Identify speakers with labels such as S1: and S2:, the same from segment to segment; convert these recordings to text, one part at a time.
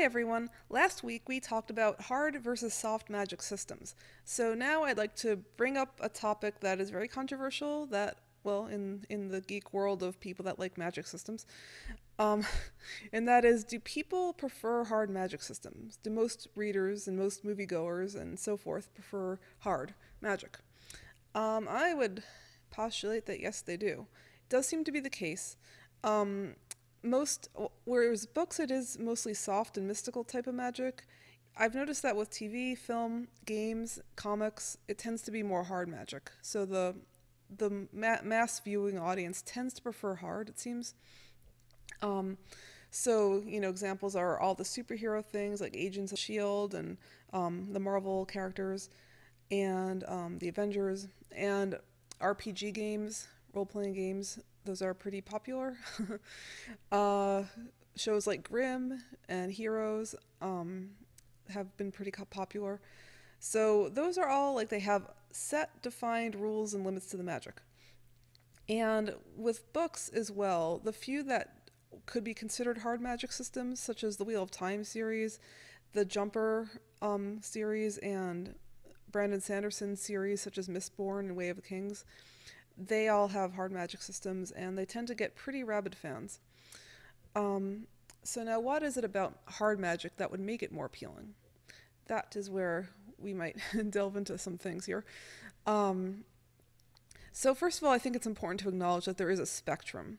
S1: Hi everyone! Last week we talked about hard versus soft magic systems. So now I'd like to bring up a topic that is very controversial that, well, in the geek world of people that like magic systems. Um, and that is, do people prefer hard magic systems? Do most readers and most moviegoers and so forth prefer hard magic? I would postulate that yes, they do. It does seem to be the case. Um, most, whereas books, it is mostly soft and mystical type of magic. I've noticed that with TV, film, games, comics, it tends to be more hard magic. So the mass viewing audience tends to prefer hard, it seems. Um, examples are all the superhero things like Agents of S.H.I.E.L.D. and the Marvel characters and the Avengers and RPG games, role-playing games. Those are pretty popular. uh, Shows like Grimm and Heroes have been pretty popular. So those are all like they have set defined rules and limits to the magic. And with books as well, the few that could be considered hard magic systems, such as the Wheel of Time series, the Jumper series, and Brandon Sanderson's series, such as Mistborn and Way of the Kings, they all have hard magic systems, and they tend to get pretty rabid fans. Um, so now, what is it about hard magic that would make it more appealing? That is where we might delve into some things here. Um, so first of all, I think it's important to acknowledge that there is a spectrum.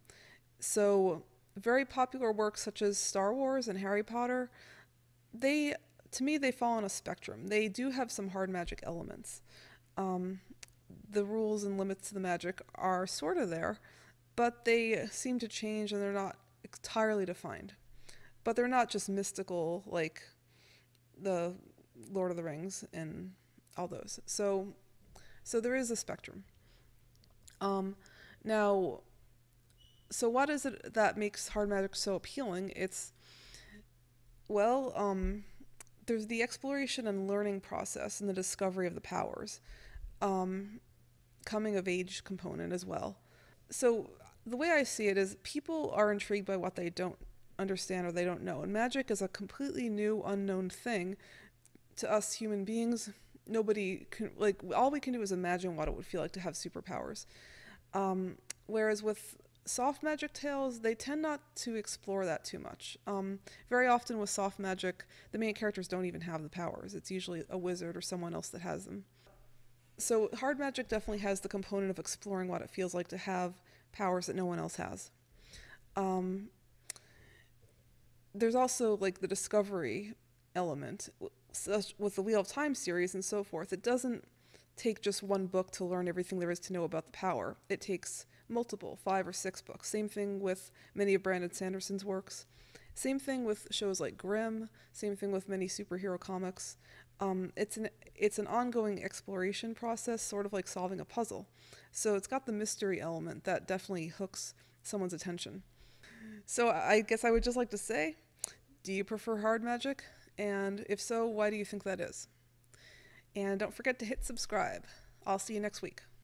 S1: So very popular works such as Star Wars and Harry Potter, they, to me, they fall on a spectrum. They do have some hard magic elements. Um, the rules and limits to the magic are sort of there, but they seem to change and they're not entirely defined. But they're not just mystical like the Lord of the Rings and all those. So there is a spectrum. Um, Now, so what is it that makes hard magic so appealing? Well, there's the exploration and learning process and the discovery of the powers. Um, Coming of age component as well. So the way I see it is people are intrigued by what they don't understand or they don't know. And magic is a completely new, unknown thing to us human beings. Nobody can, like, all we can do is imagine what it would feel like to have superpowers. Whereas with soft magic tales, they tend not to explore that too much. Very often with soft magic, the main characters don't even have the powers. It's usually a wizard or someone else that has them. So hard magic definitely has the component of exploring what it feels like to have powers that no one else has. Um, there's also like the discovery element with the Wheel of Time series and so forth. It doesn't take just one book to learn everything there is to know about the power. It takes multiple, 5 or 6 books. Same thing with many of Brandon Sanderson's works. Same thing with shows like Grimm. Same thing with many superhero comics. It's an ongoing exploration process, sort of like solving a puzzle. So it's got the mystery element that definitely hooks someone's attention. So I guess I would just like to say, do you prefer hard magic? And if so, why do you think that is? And don't forget to hit subscribe. I'll see you next week.